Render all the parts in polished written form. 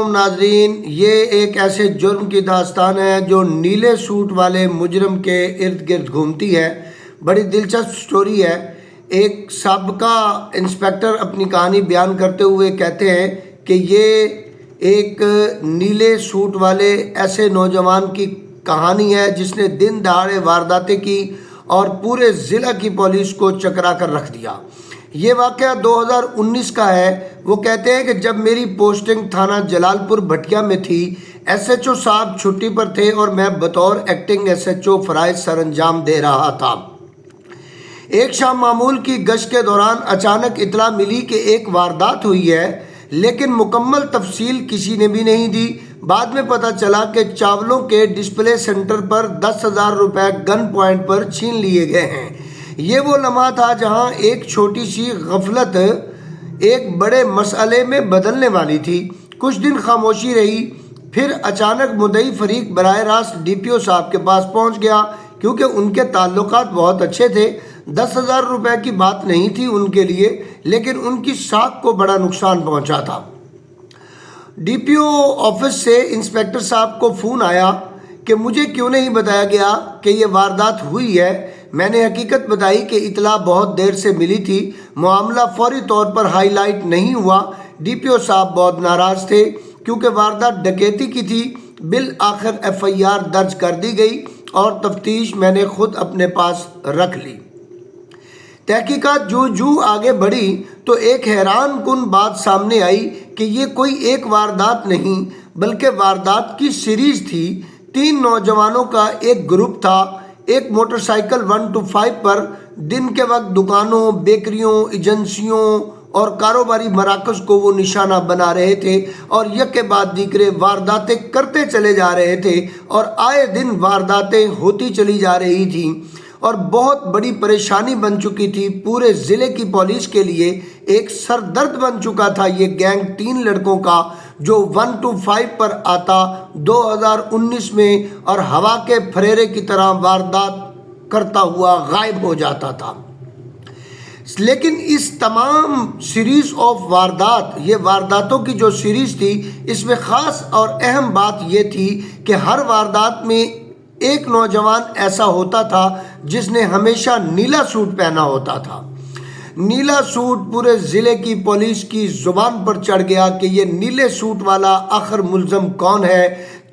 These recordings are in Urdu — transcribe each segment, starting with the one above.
علیکم ناظرین، یہ ایک ایسے جرم کی داستان ہے جو نیلے سوٹ والے مجرم کے ارد گرد گھومتی ہے۔ بڑی دلچسپ سٹوری ہے۔ ایک سابقہ انسپیکٹر اپنی کہانی بیان کرتے ہوئے کہتے ہیں کہ یہ ایک نیلے سوٹ والے ایسے نوجوان کی کہانی ہے جس نے دن دہاڑے وارداتیں کی اور پورے ضلع کی پولیس کو چکرا کر رکھ دیا۔ یہ واقعہ 2019 کا ہے۔ وہ کہتے ہیں کہ جب میری پوسٹنگ تھانہ جلال پور بھٹیا میں تھی، ایس ایچ او صاحب چھٹی پر تھے اور میں بطور ایکٹنگ ایس ایچ او فرائض سر انجام دے رہا تھا۔ ایک شام معمول کی گشت کے دوران اچانک اطلاع ملی کہ ایک واردات ہوئی ہے، لیکن مکمل تفصیل کسی نے بھی نہیں دی۔ بعد میں پتہ چلا کہ چاولوں کے ڈسپلے سینٹر پر 10,000 روپے گن پوائنٹ پر چھین لیے گئے ہیں۔ یہ وہ لمحہ تھا جہاں ایک چھوٹی سی غفلت ایک بڑے مسئلے میں بدلنے والی تھی۔ کچھ دن خاموشی رہی، پھر اچانک مدعی فریق براہ راست ڈی پی او صاحب کے پاس پہنچ گیا، کیونکہ ان کے تعلقات بہت اچھے تھے۔ 10,000 روپے کی بات نہیں تھی ان کے لیے، لیکن ان کی ساکھ کو بڑا نقصان پہنچا تھا۔ ڈی پی او آفس سے انسپیکٹر صاحب کو فون آیا کہ مجھے کیوں نہیں بتایا گیا کہ یہ واردات ہوئی ہے۔ میں نے حقیقت بتائی کہ اطلاع بہت دیر سے ملی تھی، معاملہ فوری طور پر ہائی لائٹ نہیں ہوا۔ ڈی پی او صاحب بہت ناراض تھے کیونکہ واردات ڈکیتی کی تھی۔ بالآخر ایف آئی آر درج کر دی گئی اور تفتیش میں نے خود اپنے پاس رکھ لی۔ تحقیقات جو آگے بڑھی تو ایک حیران کن بات سامنے آئی کہ یہ کوئی ایک واردات نہیں بلکہ واردات کی سیریز تھی۔ 3 نوجوانوں کا ایک گروپ تھا۔ ایک موٹر سائیکل 125 پر دن کے وقت دکانوں، بیکریوں، ایجنسیوں اور کاروباری مراکز کو وہ نشانہ بنا رہے تھے اور یک کے بعد دیگرے وارداتیں کرتے چلے جا رہے تھے اور آئے دن وارداتیں ہوتی چلی جا رہی تھیں اور بہت بڑی پریشانی بن چکی تھی۔ پورے ضلع کی پولیس کے لیے ایک سر درد بن چکا تھا یہ گینگ 3 لڑکوں کا جو 125 پر آتا 2019 میں اور ہوا کے پھریرے کی طرح واردات کرتا ہوا غائب ہو جاتا تھا۔ لیکن اس تمام سیریز آف واردات، یہ وارداتوں کی جو سیریز تھی، اس میں خاص اور اہم بات یہ تھی کہ ہر واردات میں ایک نوجوان ایسا ہوتا تھا جس نے ہمیشہ نیلا سوٹ پہنا ہوتا تھا۔ نیلا سوٹ پورے ضلع کی پولیس کی زبان پر چڑھ گیا کہ یہ نیلے سوٹ والا آخر ملزم کون ہے۔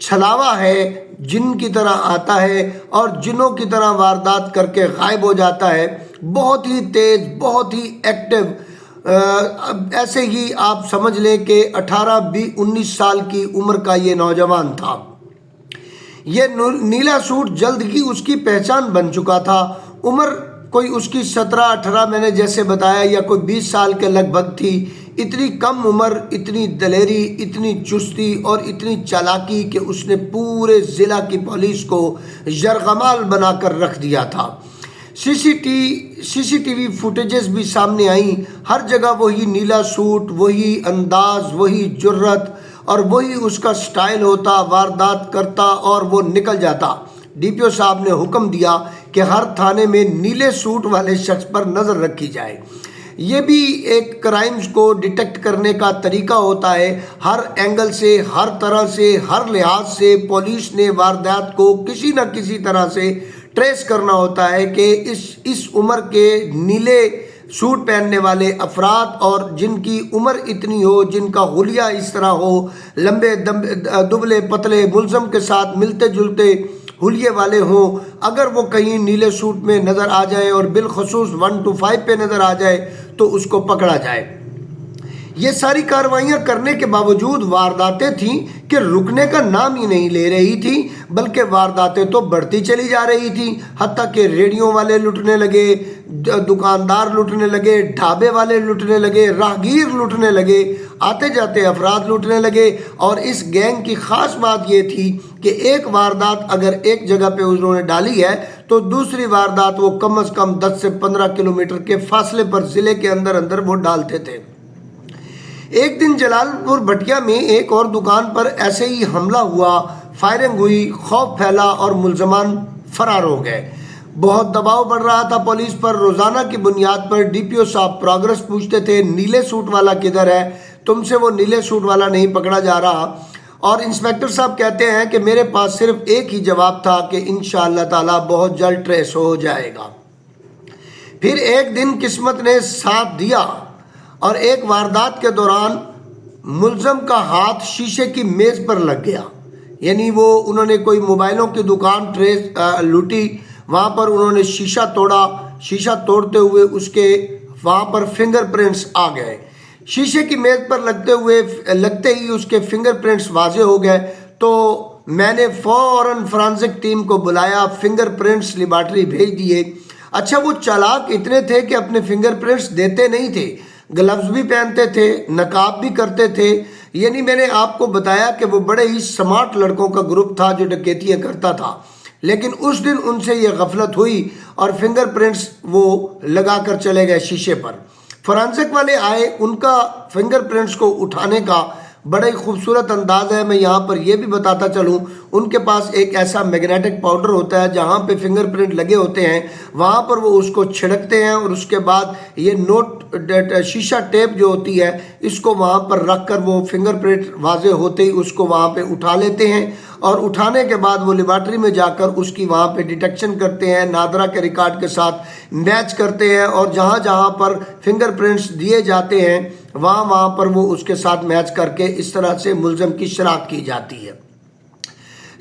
چھلاوا ہے، جن کی طرح آتا ہے اور جنوں کی طرح واردات کر کے غائب ہو جاتا ہے۔ بہت ہی تیز، بہت ہی ایکٹیو، ایسے ہی آپ سمجھ لیں کہ 18-19 سال کی عمر کا یہ نوجوان تھا۔ یہ نیلا سوٹ جلد ہی اس کی پہچان بن چکا تھا۔ عمر کوئی اس کی 17-18 میں نے جیسے بتایا یا کوئی 20 سال کے لگ بھگ تھی۔ اتنی کم عمر، اتنی دلیری، اتنی چستی اور اتنی چالاکی کہ اس نے پورے ضلع کی پولیس کو یرغمال بنا کر رکھ دیا تھا۔ سی سی ٹی وی فوٹیجز بھی سامنے آئیں۔ ہر جگہ وہی نیلا سوٹ، وہی انداز، وہی جرت اور وہی اس کا سٹائل ہوتا۔ واردات کرتا اور وہ نکل جاتا۔ ڈی پی او صاحب نے حکم دیا کہ ہر تھانے میں نیلے سوٹ والے شخص پر نظر رکھی جائے۔ یہ بھی ایک کرائمز کو ڈیٹیکٹ کرنے کا طریقہ ہوتا ہے۔ ہر اینگل سے، ہر طرح سے، ہر لحاظ سے پولیس نے واردات کو کسی نہ کسی طرح سے ٹریس کرنا ہوتا ہے کہ اس عمر کے نیلے سوٹ پہننے والے افراد اور جن کی عمر اتنی ہو، جن کا حلیہ اس طرح ہو، لمبے دبلے پتلے ملزم کے ساتھ ملتے جلتے حلیے والے ہوں، اگر وہ کہیں نیلے سوٹ میں نظر آ جائے اور بالخصوص 125 پہ نظر آ جائے تو اس کو پکڑا جائے۔ یہ ساری کارروائیاں کرنے کے باوجود وارداتیں تھیں کہ رکنے کا نام ہی نہیں لے رہی تھی، بلکہ وارداتیں تو بڑھتی چلی جا رہی تھیں۔ حتیٰ کہ ریڈیو والے لٹنے لگے، دکاندار لٹنے لگے، ڈھابے والے لٹنے لگے، راہگیر لٹنے لگے، آتے جاتے افراد لٹنے لگے۔ اور اس گینگ کی خاص بات یہ تھی کہ ایک واردات اگر ایک جگہ پہ انہوں نے ڈالی ہے تو دوسری واردات وہ کم از کم 10 سے 15 کلومیٹر کے فاصلے پر ضلع کے اندر وہ ڈالتے تھے۔ ایک دن جلال پور بھٹیا میں ایک اور دکان پر ایسے ہی حملہ ہوا، فائرنگ ہوئی، خوف پھیلا اور ملزمان فرار ہو گئے۔ بہت دباؤ بڑھ رہا تھا پولیس پر۔ روزانہ کی بنیاد پر ڈی پی او صاحب پروگرس پوچھتے تھے، نیلے سوٹ والا کدھر ہے؟ تم سے وہ نیلے سوٹ والا نہیں پکڑا جا رہا۔ اور انسپیکٹر صاحب کہتے ہیں کہ میرے پاس صرف ایک ہی جواب تھا کہ انشاءاللہ تعالیٰ بہت جلد ٹریس ہو جائے گا۔ پھر ایک دن قسمت نے ساتھ دیا اور ایک واردات کے دوران ملزم کا ہاتھ شیشے کی میز پر لگ گیا، یعنی وہ انہوں نے کوئی موبائلوں کی دکان لوٹی، وہاں پر انہوں نے شیشہ توڑا، شیشہ توڑتے ہوئے اس کے وہاں پر فنگر پرنٹس آ گئے، شیشے کی میز پر لگتے ہی اس کے فنگر پرنٹس واضح ہو گئے۔ تو میں نے فوراً فرانزک ٹیم کو بلایا، فنگر پرنٹس لیبارٹری بھیج دیے۔ اچھا وہ چالاک اتنے تھے کہ اپنے فنگر پرنٹس دیتے نہیں تھے، گلوز بھی پہنتے تھے، نقاب بھی کرتے تھے، یعنی میں نے آپ کو بتایا کہ وہ بڑے ہی سمارٹ لڑکوں کا گروپ تھا جو ڈکیتیاں کرتا تھا، لیکن اس دن ان سے یہ غفلت ہوئی اور فنگر پرنٹس وہ لگا کر چلے گئے شیشے پر۔ فرانزک والے آئے، ان کا فنگر پرنٹس کو اٹھانے کا بڑا ہی خوبصورت انداز ہے۔ میں یہاں پر یہ بھی بتاتا چلوں، ان کے پاس ایک ایسا میگنیٹک پاؤڈر ہوتا ہے جہاں پہ فنگر پرنٹ لگے ہوتے ہیں، وہاں پر وہ اس کو چھڑکتے ہیں اور اس کے بعد یہ شیشہ ٹیپ جو ہوتی ہے اس کو وہاں پر رکھ کر وہ فنگر پرنٹ واضح ہوتے ہی اس کو وہاں پہ اٹھا لیتے ہیں، اور اٹھانے کے بعد وہ لیبارٹری میں جا کر اس کی وہاں پہ ڈیٹیکشن کرتے ہیں، نادرا کے ریکارڈ کے ساتھ میچ کرتے ہیں، اور جہاں جہاں پر فنگر پرنٹس دیے جاتے ہیں وہاں پر وہ اس کے ساتھ میچ کر کے اس طرح سے ملزم کی شناخت کی جاتی ہے۔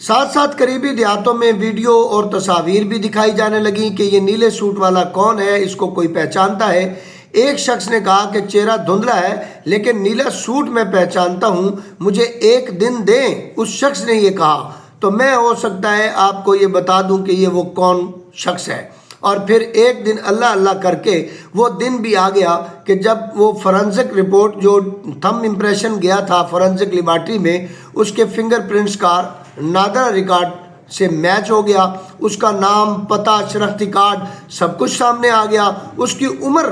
ساتھ ساتھ قریبی دیہاتوں میں ویڈیو اور تصاویر بھی دکھائی جانے لگیں کہ یہ نیلے سوٹ والا کون ہے، اس کو کوئی پہچانتا ہے۔ ایک شخص نے کہا کہ چہرہ دھندلا ہے لیکن نیلا سوٹ میں پہچانتا ہوں، مجھے ایک دن دیں۔ اس شخص نے یہ کہا تو میں ہو سکتا ہے آپ کو یہ بتا دوں کہ یہ وہ کون شخص ہے۔ اور پھر ایک دن اللہ اللہ کر کے وہ دن بھی آ گیا کہ جب وہ فورنزک رپورٹ جو تھم امپریشن گیا تھا فورنزک لیبارٹری میں، اس کے فنگر پرنٹس کا نادرا ریکارڈ سے میچ ہو گیا، اس کا نام، پتہ، شناختی کارڈ سب کچھ سامنے آ گیا۔ اس کی عمر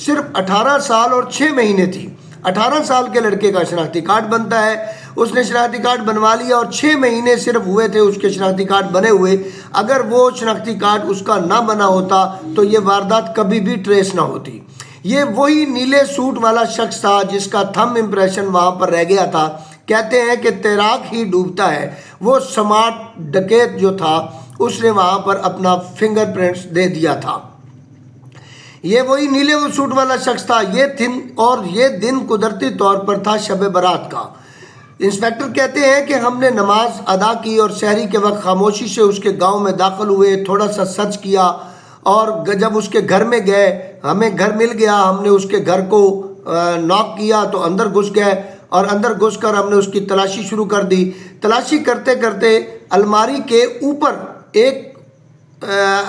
صرف 18 سال اور 6 مہینے تھی۔ 18 سال کے لڑکے کا شناختی کارڈ بنتا ہے، اس نے شناختی کارڈ بنوا لیا اور 6 مہینے صرف ہوئے تھے اس کے شناختی کارڈ بنے ہوئے۔ اگر وہ شناختی کارڈ اس کا نہ بنا ہوتا تو یہ واردات کبھی بھی ٹریس نہ ہوتی۔ یہ وہی نیلے سوٹ والا شخص تھا جس کا تھم امپریشن وہاں پر رہ گیا تھا۔ کہتے ہیں کہ تیراک ہی ڈوبتا ہے، وہ سمارٹ ڈکیت جو تھا اس نے وہاں پر اپنا فنگر پرنٹس دے دیا تھا۔ یہ وہی نیلے سوٹ والا شخص تھا۔ یہ دن قدرتی طور پر تھا شب برات کا۔ انسپیکٹر کہتے ہیں کہ ہم نے نماز ادا کی اور سحری کے وقت خاموشی سے اس کے گاؤں میں داخل ہوئے، تھوڑا سا سرچ کیا، اور جب اس کے گھر میں گئے ہمیں گھر مل گیا، ہم نے اس کے گھر کو ناک کیا تو اندر گھس گئے، اور اندر گھس کر ہم نے اس کی تلاشی شروع کر دی۔ تلاشی کرتے کرتے الماری کے اوپر ایک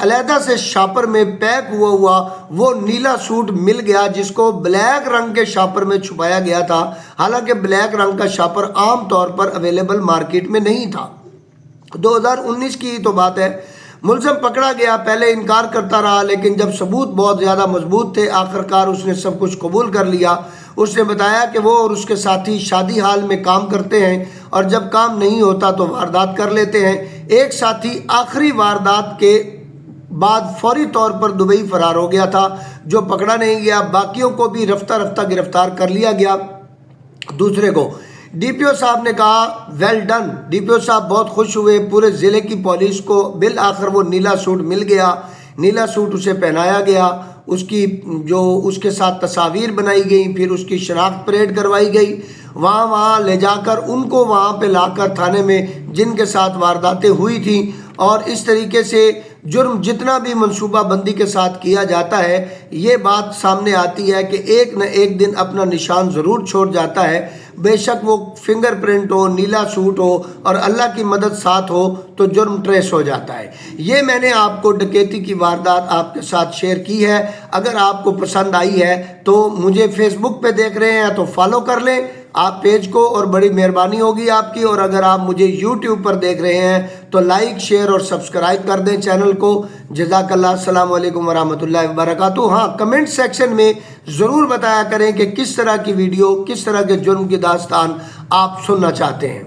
علیحدہ سے شاپر میں پیک ہوا وہ نیلا سوٹ مل گیا جس کو بلیک رنگ کے شاپر میں چھپایا گیا تھا، حالانکہ بلیک رنگ کا شاپر عام طور پر اویلیبل مارکیٹ میں نہیں تھا۔ 2019 کی تو بات ہے۔ ملزم پکڑا گیا، پہلے انکار کرتا رہا لیکن جب ثبوت بہت زیادہ مضبوط تھے آخرکار اس نے سب کچھ قبول کر لیا۔ اس نے بتایا کہ وہ اور اس کے ساتھی شادی حال میں کام کرتے ہیں اور جب کام نہیں ہوتا تو واردات کر لیتے ہیں۔ ایک ساتھی آخری واردات کے بعد فوری طور پر دبئی فرار ہو گیا تھا جو پکڑا نہیں گیا، باقیوں کو بھی رفتہ رفتہ گرفتار کر لیا گیا۔ دوسرے کو ڈی پی او صاحب نے کہا ویل ڈن۔ ڈی پی او صاحب بہت خوش ہوئے، پورے ضلع کی پولیس کو بالآخر وہ نیلا سوٹ مل گیا۔ نیلا سوٹ اسے پہنایا گیا، اس کی جو اس کے ساتھ تصاویر بنائی گئی، پھر اس کی شناخت پریڈ کروائی گئی، وہاں لے جا کر ان کو وہاں پہ لا کر تھانے میں جن کے ساتھ وارداتیں ہوئی تھیں، اور اس طریقے سے جرم جتنا بھی منصوبہ بندی کے ساتھ کیا جاتا ہے یہ بات سامنے آتی ہے کہ ایک نہ ایک دن اپنا نشان ضرور چھوڑ جاتا ہے، بے شک وہ فنگر پرنٹ ہو، نیلا سوٹ ہو اور اللہ کی مدد ساتھ ہو تو جرم ٹریس ہو جاتا ہے۔ یہ میں نے آپ کو ڈکیتی کی واردات آپ کے ساتھ شیئر کی ہے۔ اگر آپ کو پسند آئی ہے تو مجھے فیس بک پہ دیکھ رہے ہیں تو فالو کر لیں آپ پیج کو، اور بڑی مہربانی ہوگی آپ کی، اور اگر آپ مجھے یوٹیوب پر دیکھ رہے ہیں تو لائک، شیئر اور سبسکرائب کر دیں چینل کو۔ جزاک اللہ۔ السلام علیکم ورحمۃ اللہ وبرکاتہ۔ ہاں، کمنٹ سیکشن میں ضرور بتایا کریں کہ کس طرح کی ویڈیو، کس طرح کے جرم کی داستان آپ سننا چاہتے ہیں۔